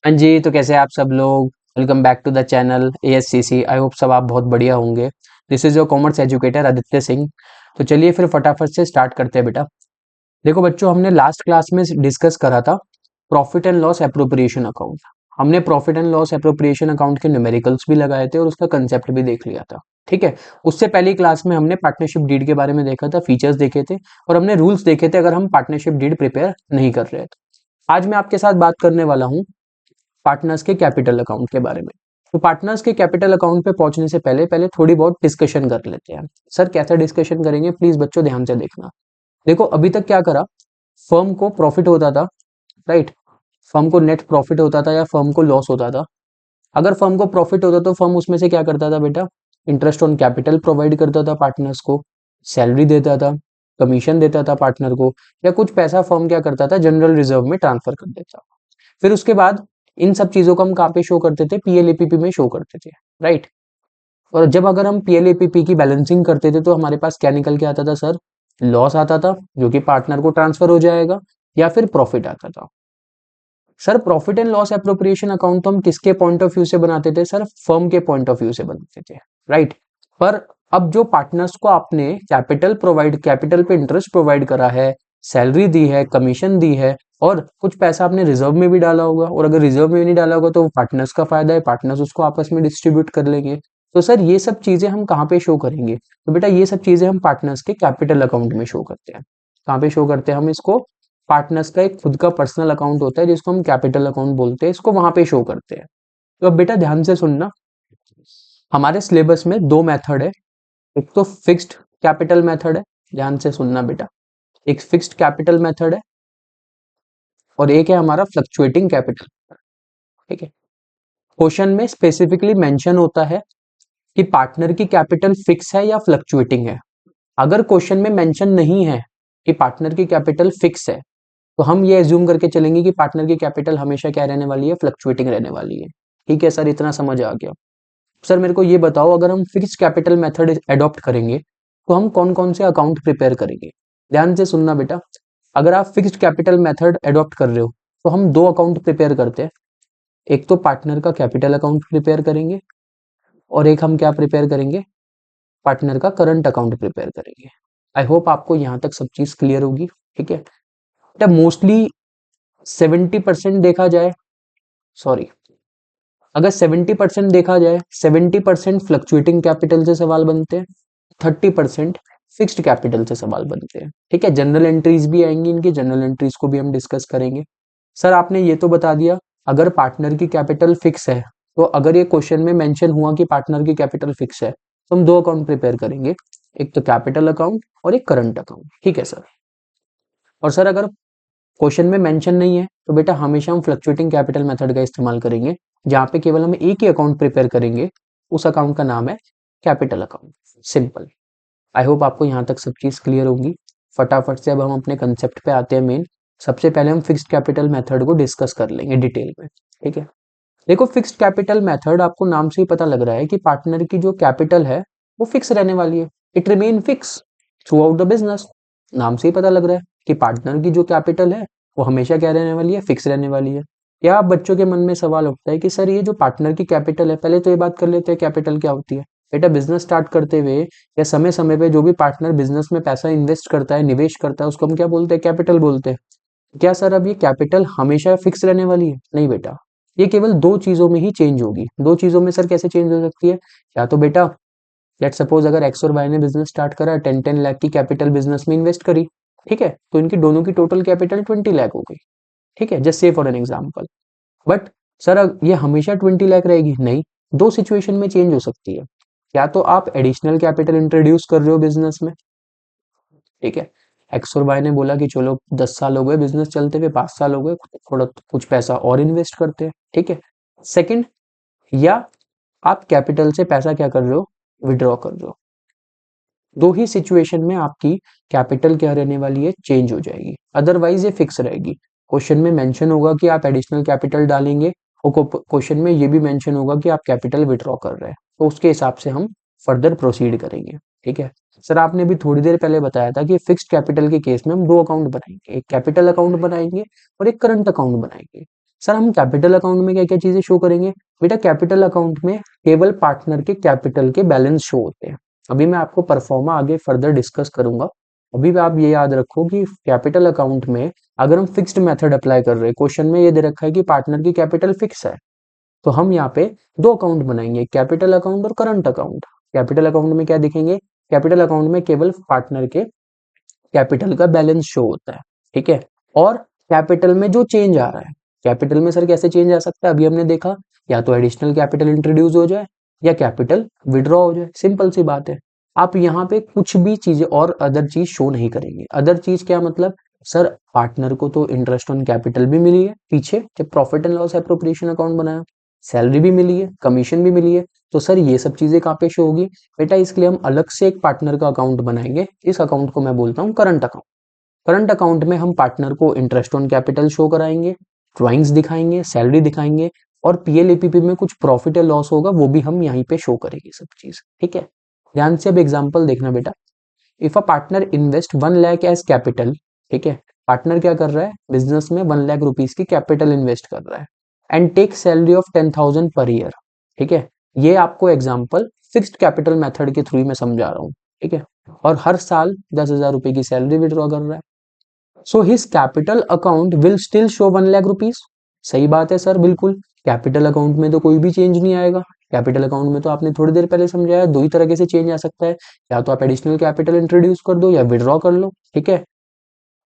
हाँ जी, तो कैसे हैं आप सब लोग। Welcome back to the channel ASCC। I hope सब आप बहुत बढ़िया होंगे। This is your commerce educator Aditya Singh. तो चलिए फिर फटाफट से स्टार्ट करते हैं बेटा। देखो बच्चों, हमने लास्ट क्लास में डिस्कस करा था profit and loss appropriation account. हमने profit and loss appropriation account के न्यूमेरिकल्स भी लगाए थे और उसका कंसेप्ट भी देख लिया था। ठीक है। उससे पहली क्लास में हमने पार्टनरशिप डीड के बारे में देखा था, फीचर्स देखे थे और हमने रूल्स देखे थे अगर हम पार्टनरशिप डीड प्रिपेयर नहीं कर रहे थे। आज मैं आपके साथ बात करने वाला हूँ पार्टनर्स के कैपिटल अकाउंट के बारे में। तो पार्टनर्स के कैपिटल अकाउंट पे पहुंचने से पहले पहले थोड़ी बहुत डिस्कशन कर लेते हैं। सर कैसा डिस्कशन करेंगे, प्लीज बच्चों ध्यान से देखना। देखो अभी तक क्या करा, फर्म को प्रॉफिट होता था, राइट। फर्म को नेट प्रॉफिट होता था या फर्म को लॉस होता था। अगर फर्म को प्रॉफिट होता तो फर्म उसमें से क्या करता था बेटा, इंटरेस्ट ऑन कैपिटल प्रोवाइड करता था पार्टनर्स को, सैलरी देता था, कमीशन देता था पार्टनर को, या कुछ पैसा फर्म क्या करता था जनरल रिजर्व में ट्रांसफर कर देता। फिर उसके बाद इन सब चीजों को हम कहाँ पे शो करते थे, पीएलएपीपी में शो करते थे, राइट। और जब अगर हम पीएलएपीपी की बैलेंसिंग करते थे तो हमारे पास क्या निकल के आता था सर, लॉस आता था जो कि पार्टनर को ट्रांसफर हो जाएगा, या फिर प्रॉफिट आता था। Sir profit and loss appropriation account तो हम किसके पॉइंट ऑफ व्यू से बनाते थे, सर फर्म के पॉइंट ऑफ व्यू से बनाते थे, राइट। पर अब जो पार्टनर्स को आपने कैपिटल पे इंटरेस्ट प्रोवाइड करा है, सैलरी दी है, कमीशन दी है, और कुछ पैसा आपने रिजर्व में भी डाला होगा, और अगर रिजर्व में नहीं डाला होगा तो पार्टनर्स का फायदा है, पार्टनर्स उसको आपस में डिस्ट्रीब्यूट कर लेंगे। तो सर ये सब चीजें हम कहाँ पे शो करेंगे, तो बेटा ये सब चीजें हम पार्टनर्स के कैपिटल अकाउंट में शो करते हैं। कहाँ पे शो करते हैं हम इसको, पार्टनर्स का एक खुद का पर्सनल अकाउंट होता है जिसको हम कैपिटल अकाउंट बोलते हैं, इसको वहां पे शो करते हैं। तो अब बेटा ध्यान से सुनना, हमारे सिलेबस में दो मेथड है। एक तो फिक्स्ड कैपिटल मेथड है, ध्यान से सुनना बेटा। एक फिक्स्ड कैपिटल मेथड है और एक है हमारा फ्लक्चुएटिंग कैपिटल। ठीक है। क्वेश्चन में स्पेसिफिकली मेंशन होता है कि पार्टनर की कैपिटल फिक्स है या फ्लक्चुएटिंग है। अगर क्वेश्चन में मेंशन नहीं है कि पार्टनर की कैपिटल फिक्स है, तो हम ये एज्यूम करके चलेंगे कि पार्टनर की कैपिटल हमेशा क्या रहने वाली है, फ्लक्चुएटिंग रहने वाली है। ठीक है सर, इतना समझ आ गया। सर मेरे को ये बताओ, अगर हम फिक्स्ड कैपिटल मेथड अडॉप्ट करेंगे तो हम कौन कौन से अकाउंट प्रिपेयर करेंगे। ध्यान से सुनना बेटा, अगर आप फिक्स्ड कैपिटल मेथड अडॉप्ट कर रहे हो तो हम दो अकाउंट प्रिपेयर करते हैं। एक तो पार्टनर का कैपिटल अकाउंट प्रिपेयर करेंगे और एक हम क्या प्रिपेयर करेंगे, पार्टनर का करंट अकाउंट प्रिपेयर करेंगे। आई होप आपको यहाँ तक सब चीज क्लियर होगी। ठीक है बेटा, मोस्टली 70% देखा जाए, सॉरी, अगर 70% देखा जाए, 70% फ्लक्चुएटिंग कैपिटल से सवाल बनते हैं, 30% फिक्स्ड कैपिटल से सवाल बनते हैं। ठीक है, जनरल एंट्रीज भी आएंगी, इनकी जनरल एंट्रीज को भी हम डिस्कस करेंगे। सर आपने ये तो बता दिया, अगर पार्टनर की कैपिटल फिक्स है, तो अगर ये क्वेश्चन में मेंशन हुआ कि पार्टनर की कैपिटल फिक्स है तो हम दो अकाउंट प्रिपेयर करेंगे, एक तो कैपिटल अकाउंट और एक करंट अकाउंट। ठीक है सर। और सर अगर क्वेश्चन में मेंशन नहीं है तो बेटा हमेशा हम फ्लक्चुएटिंग कैपिटल मेथड का इस्तेमाल करेंगे, जहां पे केवल हम एक ही अकाउंट प्रिपेयर करेंगे, उस अकाउंट का नाम है capital account. Simple. I hope आपको यहाँ तक सब चीज क्लियर होगी। फटाफट से अब हम अपने कंसेप्ट पे आते हैं मेन। सबसे पहले हम फिक्स्ड कैपिटल मेथड को डिस्कस कर लेंगे डिटेल में। ठीक है। देखो फिक्स्ड कैपिटल मेथड, आपको नाम से ही पता लग रहा है कि पार्टनर की जो कैपिटल है वो फिक्स रहने वाली है। It remain fix through out the business. नाम से ही पता लग रहा है कि पार्टनर की जो कैपिटल है वो हमेशा क्या रहने वाली है, फिक्स रहने वाली है। या आप बच्चों के मन में सवाल उठता है कि सर ये जो पार्टनर की कैपिटल है, पहले तो ये बात कर लेते हैं कैपिटल क्या होती है। बेटा बिजनेस स्टार्ट करते हुए या समय समय पे जो भी पार्टनर बिजनेस में पैसा इन्वेस्ट करता है, निवेश करता है, उसको हम क्या बोलते हैं, कैपिटल बोलते हैं। क्या सर अब ये कैपिटल हमेशा फिक्स रहने वाली है? नहीं बेटा, ये केवल दो चीजों में ही चेंज होगी। दो चीजों में सर कैसे चेंज हो सकती है, या तो बेटा लेट सपोज अगर एक्स और वाई ने बिजनेस स्टार्ट करा, 10-10 लाख की कैपिटल बिजनेस में इन्वेस्ट करी, ठीक है, तो इनकी दोनों की टोटल कैपिटल 20 लाख हो गई। ठीक है, just say for an example. But sir ये हमेशा 20 लाख रहेगी? नहीं, दो सिचुएशन में चेंज हो सकती है। या तो आप एडिशनल कैपिटल इंट्रोड्यूस कर रहे हो बिजनेस में, ठीक है, एक्स और वाई ने बोला कि चलो 10 साल हो गए बिजनेस चलते हुए, 5 साल हो गए, थोड़ा कुछ पैसा और इन्वेस्ट करते हैं। ठीक है। सेकंड, या आप कैपिटल से पैसा क्या कर रहे हो, विड्रॉ कर रहे हो। दो ही सिचुएशन में आपकी कैपिटल क्या रहने वाली है, चेंज हो जाएगी, अदरवाइज ये फिक्स रहेगी। क्वेश्चन में मेंशन होगा कि आप एडिशनल कैपिटल डालेंगे और क्वेश्चन में ये भी मेंशन होगा कि आप कैपिटल विड्रॉ कर रहे हैं, तो उसके हिसाब से हम फर्दर प्रोसीड करेंगे। ठीक है। सर आपने भी थोड़ी देर पहले बताया था कि फिक्स्ड कैपिटल के केस में हम दो अकाउंट बनाएंगे, एक कैपिटल अकाउंट बनाएंगे और एक करंट अकाउंट बनाएंगे। सर हम कैपिटल अकाउंट में क्या क्या चीजें शो करेंगे? बेटा कैपिटल अकाउंट में केवल पार्टनर के कैपिटल के बैलेंस शो होते हैं। अभी मैं आपको परफॉर्मा आगे फर्दर डिस्कस करूंगा। अभी भी आप ये याद रखो कि कैपिटल अकाउंट में अगर हम फिक्स्ड मेथड अप्लाई कर रहे हैं, क्वेश्चन में ये दे रखा है कि पार्टनर की कैपिटल फिक्स है, तो हम यहाँ पे दो अकाउंट बनाएंगे, कैपिटल अकाउंट और करंट अकाउंट। कैपिटल अकाउंट में क्या दिखेंगे? कैपिटल अकाउंट में केवल पार्टनर के कैपिटल का बैलेंस शो होता है, ठीक है। और कैपिटल में जो चेंज आ रहा है, कैपिटल में सर कैसे चेंज आ सकता है? अभी हमने देखा, या तो एडिशनल कैपिटल इंट्रोड्यूस हो जाए या कैपिटल विड्रॉ हो जाए, सिंपल सी बात है। आप यहाँ पे कुछ भी चीजें और अदर चीज शो नहीं करेंगे। अदर चीज क्या मतलब? सर पार्टनर को तो इंटरेस्ट ऑन कैपिटल भी मिली है पीछे जब profit and loss appropriation account बनाया, सैलरी भी मिली है, कमीशन भी मिली है, तो सर ये सब चीजें कहाँ पे शो होगी? बेटा इसके लिए हम अलग से एक पार्टनर का अकाउंट बनाएंगे। इस अकाउंट को मैं बोलता हूँ करंट अकाउंट। करंट अकाउंट में हम पार्टनर को इंटरेस्ट ऑन कैपिटल शो कराएंगे, ड्राइंग्स दिखाएंगे, सैलरी दिखाएंगे, और पीएलएपीपी में कुछ प्रॉफिट या लॉस होगा वो भी हम यहीं पे शो करेंगे सब चीज, ठीक है। ध्यान से अब एग्जांपल देखना बेटा। If a partner invest 1 lakh as capital, ठीक है, पार्टनर क्या कर रहा है? बिजनेस में 1 लाख रुपीज की कैपिटल इन्वेस्ट कर रहा है, and take salary of 10,000 per year, ठीक है। ये आपको एग्जाम्पल फिक्स्ड कैपिटल मेथड के थ्रू मैं समझा रहा हूँ, ठीक है। और हर साल 10,000 रुपए की सैलरी विड्रॉ कर रहा है, so his capital account will still show 1 lakh rupees. सही बात है सर, बिल्कुल। कैपिटल अकाउंट में तो कोई भी चेंज नहीं आएगा। कैपिटल अकाउंट में तो आपने थोड़ी देर पहले समझाया, दो ही तरीके से चेंज आ सकता है, या तो आप एडिशनल कैपिटल इंट्रोड्यूस कर दो या विड्रॉ कर लो, ठीक है।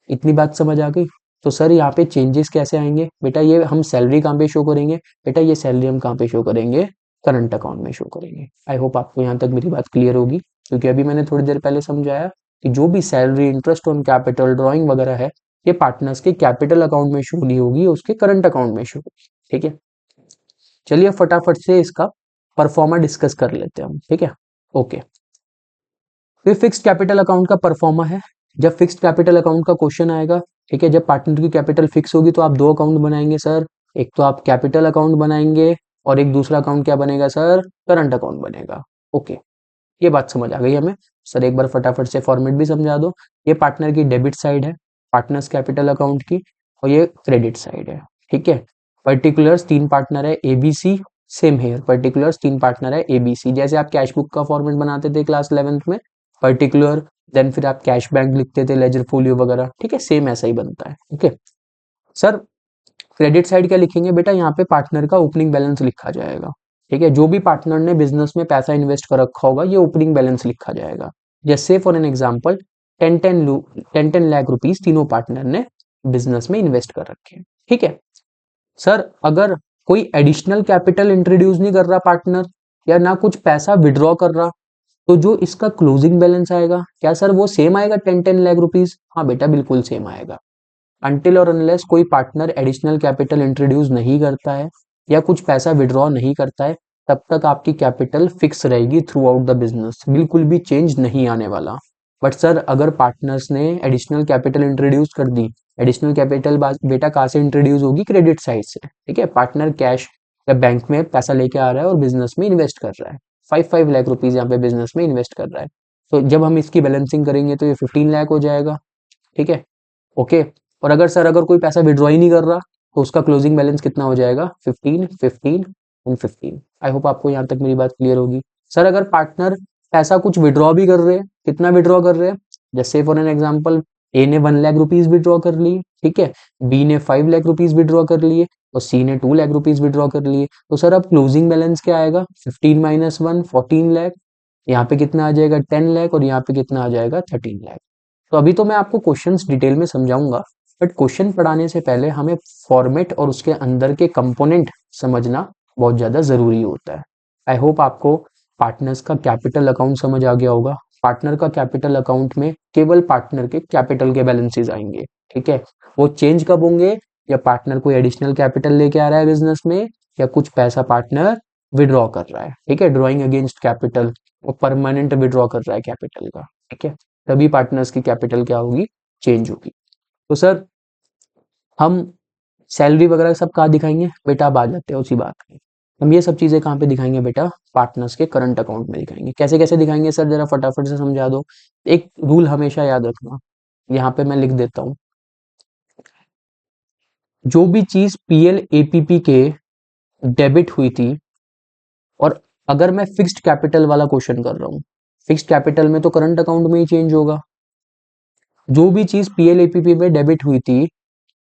इतनी बात समझ आ गई? तो सर यहाँ पे चेंजेस कैसे आएंगे? बेटा ये हम सैलरी कहाँ पे शो करेंगे? बेटा ये सैलरी हम कहाँ पे शो करेंगे? करंट अकाउंट में शो करेंगे। आई होप आपको यहाँ तक मेरी बात क्लियर होगी, क्योंकि अभी मैंने थोड़ी देर पहले समझाया कि जो भी salary, interest on capital, drawing वगैरह है, ये पार्टनर्स के कैपिटल अकाउंट में शो नहीं होगी, उसके करंट अकाउंट में शो होगी, ठीक है। चलिए फटाफट से इसका परफॉर्मा डिस्कस कर लेते हैं हम, ठीक है। ओके, फिर फिक्स्ड कैपिटल अकाउंट का परफॉर्मा है। जब फिक्स्ड कैपिटल अकाउंट का क्वेश्चन आएगा, ठीक है, जब पार्टनर की कैपिटल फिक्स होगी तो आप दो अकाउंट बनाएंगे सर। एक तो आप कैपिटल अकाउंट बनाएंगे और एक दूसरा अकाउंट क्या बनेगा सर? करंट अकाउंट बनेगा। ओके, ये बात समझ आ गई हमें। सर एक बार फटाफट से फॉर्मेट भी समझा दो। ये पार्टनर की डेबिट साइड है, पार्टनर्स कैपिटल अकाउंट की, और ये क्रेडिट साइड है, ठीक है। पर्टिकुलर्स तीन पार्टनर है एबीसी, सेम हेयर, पर्टिकुलर्स तीन पार्टनर है एबीसी। जैसे आप कैश बुक का फॉर्मेट बनाते थे क्लास 11th में, पर्टिकुलर, देन फिर आप कैश बैंक लिखते थे, लेजर फोलियो वगैरह, ठीक है, सेम ऐसा ही बनता है, ओके। सर क्रेडिट साइड क्या लिखेंगे? बेटा यहाँ पे पार्टनर का ओपनिंग बैलेंस लिखा जाएगा, ठीक है। जो भी पार्टनर ने बिजनेस में पैसा इन्वेस्ट कर रखा होगा, ये ओपनिंग बैलेंस लिखा जाएगा। जैसे for an example 10 lakh rupees तीनों पार्टनर ने बिजनेस में इन्वेस्ट कर रखे हैं, ठीक है। सर अगर कोई एडिशनल कैपिटल इंट्रोड्यूस नहीं कर रहा पार्टनर, या ना कुछ पैसा विड्रॉ कर रहा, तो जो इसका क्लोजिंग बैलेंस आएगा, क्या सर वो सेम आएगा 10 लाख रुपीज? हाँ बेटा बिल्कुल सेम आएगा। अनटिल और अनलेस कोई पार्टनर एडिशनल कैपिटल इंट्रोड्यूस नहीं करता है या कुछ पैसा विड्रॉ नहीं करता है, तब तक आपकी कैपिटल फिक्स रहेगी थ्रू आउट द बिजनेस, बिल्कुल भी चेंज नहीं आने वाला। बट सर अगर पार्टनर्स ने एडिशनल कैपिटल इंट्रोड्यूस कर दी, एडिशनल कैपिटल बेटा कहाँ से इंट्रोड्यूस होगी? क्रेडिट साइड से, ठीक है। पार्टनर कैश या बैंक में पैसा लेके आ रहा है और बिजनेस में इन्वेस्ट कर रहा है, 5 लाख रुपीज यहाँ पे बिजनेस में इन्वेस्ट कर रहा है, तो जब हम इसकी बैलेंसिंग करेंगे तो ये 15 लाख हो जाएगा, ठीक है, ओके। और अगर सर अगर कोई पैसा विड्रॉ ही नहीं कर रहा, तो उसका क्लोजिंग बैलेंस कितना हो जाएगा? 15, 15 एंड 15। आई होप आपको यहाँ तक मेरी बात क्लियर होगी। सर अगर पार्टनर पैसा कुछ विड्रॉ भी कर रहे हैं, कितना विड्रॉ कर रहे हैं? जैसे फॉर एन एग्जाम्पल ए ने 1 लाख रुपीज विड्रॉ कर लिए, ठीक है, बी ने 5 लाख रुपीज विड्रॉ कर लिए, और सी ने 2 लाख रुपीज विड्रॉ कर लिए, तो सर अब क्लोजिंग बैलेंस क्या आएगा? 15 - 1 14 लाख। यहाँ पे कितना आ जाएगा? 10 लाख, और यहाँ पे कितना आ जाएगा? 13 लाख। तो अभी तो मैं आपको क्वेश्चंस डिटेल में समझाऊंगा, बट क्वेश्चन पढ़ाने से पहले हमें फॉर्मेट और उसके अंदर के कंपोनेंट समझना बहुत ज्यादा जरूरी होता है। आई होप आपको पार्टनर्स का कैपिटल अकाउंट समझ आ गया होगा। पार्टनर का कैपिटल अकाउंट में केवल पार्टनर के कैपिटल के बैलेंसेस आएंगे, ठीक है। वो चेंज कब होंगे? या पार्टनर कोई एडिशनल कैपिटल लेके आ रहा है बिजनेस में, या कुछ पैसा पार्टनर विड्रॉ कर रहा है, ठीक है, ड्रॉइंग अगेंस्ट कैपिटल, वो परमानेंट विड्रॉ कर रहा है कैपिटल का, ठीक है, तभी पार्टनर्स की कैपिटल क्या होगी? चेंज होगी। तो सर हम सैलरी वगैरह सब कहाँ दिखाएंगे? बेटा अब आ जाते हैं उसी बात पे। हम ये सब चीजें कहाँ पे दिखाएंगे बेटा? पार्टनर्स के करंट अकाउंट में दिखाएंगे। कैसे कैसे दिखाएंगे सर, जरा फटाफट से समझा दो। एक रूल हमेशा याद रखना, यहाँ पे मैं लिख देता हूँ। जो भी चीज पीएल एपीपी के डेबिट हुई थी, और अगर मैं फिक्स्ड कैपिटल वाला क्वेश्चन कर रहा हूँ, फिक्स्ड कैपिटल में तो करंट अकाउंट में ही चेंज होगा। जो भी चीज पीएल एपीपी में डेबिट हुई थी,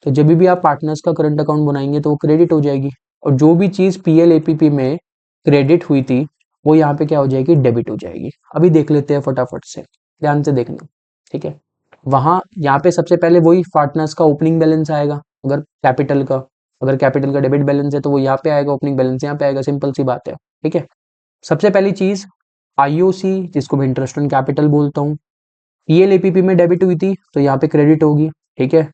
तो जब भी आप पार्टनर्स का करंट अकाउंट बनाएंगे तो वो क्रेडिट हो जाएगी, और जो भी चीज पीएल एपीपी में क्रेडिट हुई थी वो यहाँ पे क्या हो जाएगी, डेबिट हो जाएगी। अभी देख लेते हैं फटाफट से, ध्यान से देखना, ठीक है। वहां यहाँ पे सबसे पहले वही पार्टनर्स का ओपनिंग बैलेंस आएगा, अगर कैपिटल का डेबिट बैलेंस है तो वो यहाँ पे आएगा, ओपनिंग बैलेंस यहाँ पे आएगा, सिंपल सी बात है, ठीक है। सबसे पहली चीज आईओसी, जिसको मैं इंटरेस्ट ऑन कैपिटल बोलता हूँ, पीएल एपीपी में डेबिट हुई थी तो यहाँ पे क्रेडिट होगी, ठीक है।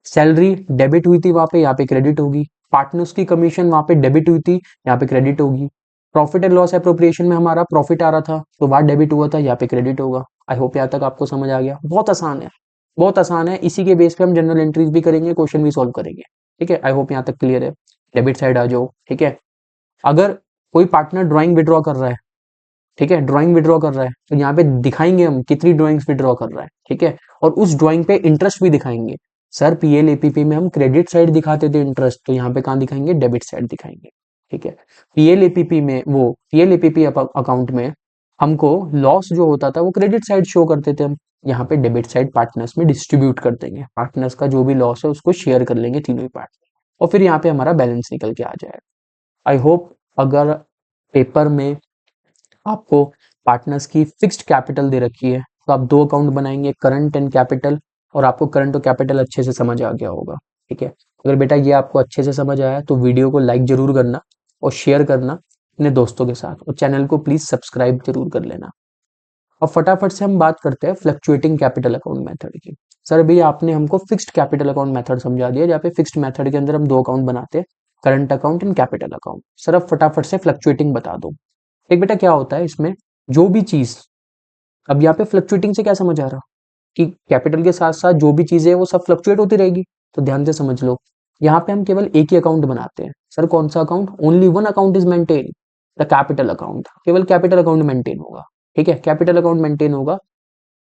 सैलरी डेबिट हुई थी वहां पे, यहाँ पे क्रेडिट होगी। पार्टनर्स की कमीशन वहां पे डेबिट हुई थी, यहाँ पे क्रेडिट होगी। प्रॉफिट एंड लॉस एप्रोप्रिएशन में हमारा प्रॉफिट आ रहा था तो वहां डेबिट हुआ था, यहाँ पे क्रेडिट होगा। आई होप यहाँ तक आपको समझ आ गया। बहुत आसान है, बहुत आसान है। इसी के बेस पे हम जनरल एंट्रीज भी करेंगे, क्वेश्चन भी सॉल्व करेंगे, ठीक है। आई होप यहाँ तक क्लियर है। डेबिट साइड आ जाओ, ठीक है। अगर कोई पार्टनर ड्राइंग विड्रॉ कर रहा है, ठीक है, ड्राइंग विड्रॉ कर रहा है, तो यहाँ पे दिखाएंगे हम कितनी ड्राइंग्स विड्रॉ कर रहा है, ठीक है। और उस ड्राइंग पे इंटरेस्ट भी दिखाएंगे। सर पीएल एपीपी में हम क्रेडिट साइड दिखाते थे इंटरेस्ट, तो यहाँ पे कहाँ दिखाएंगे, डेबिट साइड दिखाएंगे, ठीक है। पीएल एपीपी में, वो पीएल एपीपी अकाउंट में हमको लॉस जो होता था वो क्रेडिट साइड शो करते थे हम, यहाँ पे डेबिट साइड पार्टनर्स में डिस्ट्रीब्यूट कर देंगे। पार्टनर्स का जो भी लॉस है उसको शेयर कर लेंगे तीनों ही पार्ट, और फिर यहाँ पे हमारा बैलेंस निकल के आ जाएगा। आई होप अगर पेपर में आपको पार्टनर्स की फिक्स्ड कैपिटल दे रखी है तो आप दो अकाउंट बनाएंगे, करंट एंड कैपिटल, और आपको करंट और कैपिटल अच्छे से समझ आ गया होगा, ठीक है। अगर बेटा ये आपको अच्छे से समझ आया तो वीडियो को लाइक जरूर करना और शेयर करना अपने दोस्तों के साथ, और चैनल को प्लीज सब्सक्राइब जरूर कर लेना। अब फटाफट से हम बात करते हैं फ्लक्चुएटिंग कैपिटल अकाउंट मेथड की। सर भैया आपने हमको फिक्स्ड कैपिटल अकाउंट मेथड समझा दिया, जहाँ पे फिक्स्ड मेथड के अंदर हम दो अकाउंट बनाते हैं, current account and capital account. Sir अब फटाफट से फ्लक्चुएटिंग बता दो। एक बेटा क्या होता है इसमें, जो भी चीज, अब यहाँ पे फ्लक्चुएटिंग से क्या समझ आ रहा कि कैपिटल के साथ साथ जो भी चीजें हैं वो सब फ्लक्चुएट होती रहेगी, तो ध्यान से समझ लो। यहाँ पे हम केवल एक ही अकाउंट बनाते हैं। सर कौन सा account, only one account is maintain, the capital account, केवल कैपिटल अकाउंट मेंटेन होगा, ठीक है। कैपिटल अकाउंट मेंटेन होगा,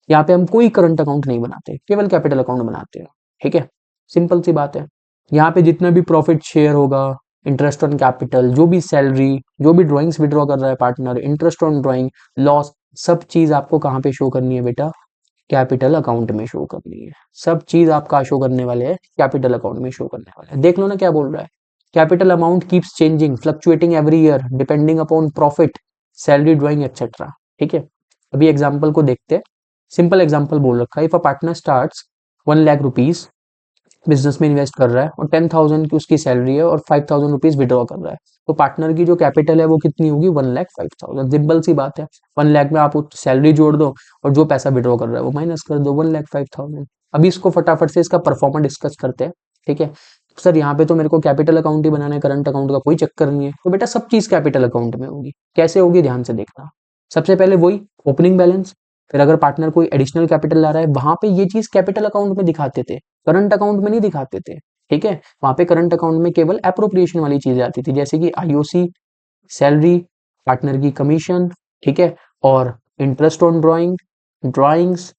यहाँ पे हम कोई करंट अकाउंट नहीं बनाते, केवल कैपिटल अकाउंट बनाते हैं, ठीक है। सिंपल सी बात है। यहाँ पे जितना भी प्रॉफिट शेयर होगा, इंटरेस्ट ऑन कैपिटल, जो भी सैलरी, जो भी ड्राइंग्स विड्रॉ कर रहा है partner, interest on drawing, loss, सब चीज आपको कहाँ पे शो करनी है बेटा, कैपिटल अकाउंट में शो करनी है। सब चीज आप कहाँ शो करने वाले हैं, कैपिटल अकाउंट में शो करने वाले हैं। देख लो ना क्या बोल रहा है, capital amount keeps changing fluctuating every year depending upon profit, salary, drawing etcetera, ठीक है। अभी एग्जाम्पल को देखते हैं। सिंपल एग्जाम्पल बोल रखा है, if a partner starts 1 lakh rupees business में इन्वेस्ट कर रहा है, और 10,000 की उसकी सैलरी है, और 5,000 रुपीज विड्रॉ कर रहा है, तो पार्टनर की जो कैपिटल है वो कितनी होगी, 1,05,000। सिंपल सी बात है, 1 लाख में आप सैलरी जोड़ दो और जो पैसा विड्रॉ कर रहा है वो माइनस कर दो, 1,05,000। अभी इसको फटाफट से इसका परफॉर्मेंस डिस्कस करते हैं, ठीक है। सर यहाँ पे तो मेरे को कैपिटल अकाउंट ही बनाना है, करंट अकाउंट का कोई चक्कर नहीं है, तो बेटा सब चीज कैपिटल अकाउंट में होगी। कैसे होगी, ध्यान से देखना। सबसे पहले वही ओपनिंग बैलेंस, फिर अगर पार्टनर कोई एडिशनल कैपिटल ला रहा है, वहां पे ये चीज कैपिटल अकाउंट में दिखाते थे, करंट अकाउंट में नहीं दिखाते थे, ठीक है। वहां पे करंट अकाउंट में केवल अप्रोप्रिएशन वाली चीजें आती थी, जैसे कि आईओसी, सैलरी, पार्टनर की कमीशन, ठीक है, और इंटरेस्ट ऑन ड्राइंग्स,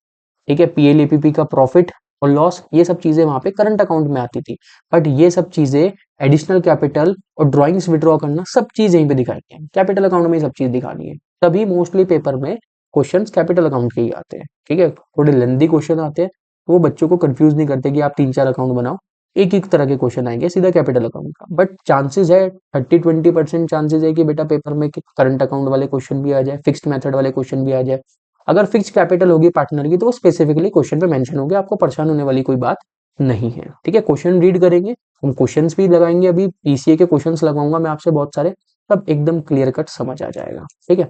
ठीक है, पीएलएपीपी का प्रॉफिट और लॉस, ये सब चीजें वहां पे करंट अकाउंट में आती थी। बट ये सब चीजें, एडिशनल कैपिटल और ड्राइंग्स विड्रॉ करना, सब चीज यहीं पे दिखाई है, कैपिटल अकाउंट में सब चीज दिखानी है। तभी मोस्टली पेपर में क्वेश्चंस कैपिटल अकाउंट के ही आते हैं, ठीक है। थोड़े लेंदी क्वेश्चन आते हैं तो वो बच्चों को कंफ्यूज नहीं करते कि आप 3-4 अकाउंट बनाओ, एक एक तरह के क्वेश्चन आएंगे सीधा कैपिटल अकाउंट का। बट चांसेस है 30-20% चांसेस है कि बेटा पेपर में करंट अकाउंट वाले क्वेश्चन भी आ जाए, फिक्स्ड मेथड वाले क्वेश्चन भी आ जाए। अगर फिक्स कैपिटल होगी पार्टनर की तो वो स्पेसिफिकली क्वेश्चन पे मेंशन होगी, आपको परेशान होने वाली कोई बात नहीं है, ठीक है। क्वेश्चन रीड करेंगे, हम क्वेश्चंस भी लगाएंगे, अभी पीसीए के क्वेश्चंस लगाऊंगा मैं आपसे बहुत सारे, तब एकदम क्लियर कट समझ आ जाएगा, ठीक है।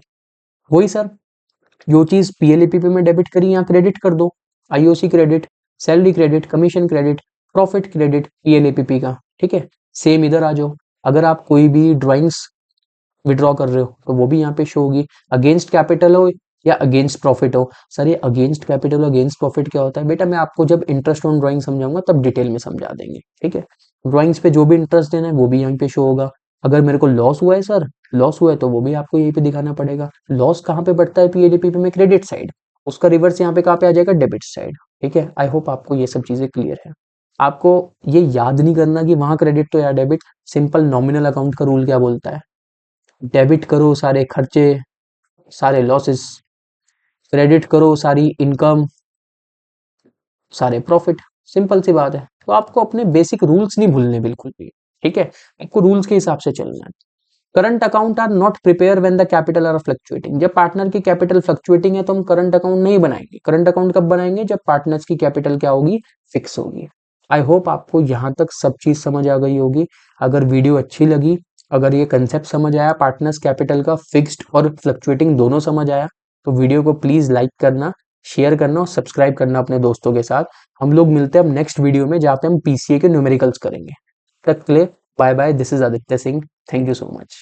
वही सर, जो चीज पीएलएपीपी में डेबिट करी यहाँ क्रेडिट कर दो, IOC credit, salary credit, commission credit, profit credit PLAPP का, ठीक है। सेम इधर आ जाओ, अगर आप कोई भी ड्राइंग्स विड्रॉ कर रहे हो तो वो भी यहाँ पे शो होगी, अगेंस्ट कैपिटल हो या अगेंस्ट प्रॉफिट हो। सर ये अगेंस्ट कैपिटल, अगेंस्ट प्रॉफिट क्या होता है बेटा, मैं आपको जब इंटरेस्ट ऑन ड्राइंग समझाऊंगा तब डिटेल में समझा देंगे, ठीक है। ड्राइंग्स पे जो भी इंटरेस्ट देना है वो भी यहाँ पे शो होगा। अगर मेरे को लॉस हुआ है सर, लॉस हुआ है तो वो भी आपको यहीं पे दिखाना पड़ेगा। लॉस कहाँ पे बढ़ता है पीएलपीपी में, क्रेडिट साइड, उसका रिवर्स यहाँ पे कहाँ पे आ जाएगा, डेबिट साइड, ठीक है। आई होप आपको ये सब चीजें क्लियर है। आपको ये याद नहीं करना कि वहां क्रेडिट तो या डेबिट, सिंपल नॉमिनल अकाउंट का रूल क्या बोलता है, डेबिट करो सारे खर्चे, सारे लॉसेस, क्रेडिट करो सारी इनकम, सारे प्रॉफिट। सिंपल सी बात है। तो आपको अपने बेसिक रूल्स नहीं भूलने बिल्कुल भी, ठीक है, आपको रूल्स के हिसाब से चलना है। Current account are not prepare when the capital are fluctuating, जब पार्टनर की कैपिटल फ्लक्चुएटिंग है तो हम करंट अकाउंट नहीं बनाएंगे। करंट अकाउंट कब बनाएंगे, जब पार्टनर्स की कैपिटल क्या होगी, फिक्स होगी। आई होप आपको यहाँ तक सब चीज समझ आ गई होगी। अगर वीडियो अच्छी लगी, अगर ये कंसेप्ट समझ आया, पार्टनर्स कैपिटल का फिक्स्ड और फ्लक्चुएटिंग दोनों समझ आया, तो वीडियो को प्लीज लाइक करना, शेयर करना और सब्सक्राइब करना अपने दोस्तों के साथ। हम लोग मिलते हैं अब नेक्स्ट वीडियो में जहाँ पे हम पीसीए के न्यूमेरिकल्स करेंगे। तक के लिए bye bye, this is Aditya Singh, thank you so much.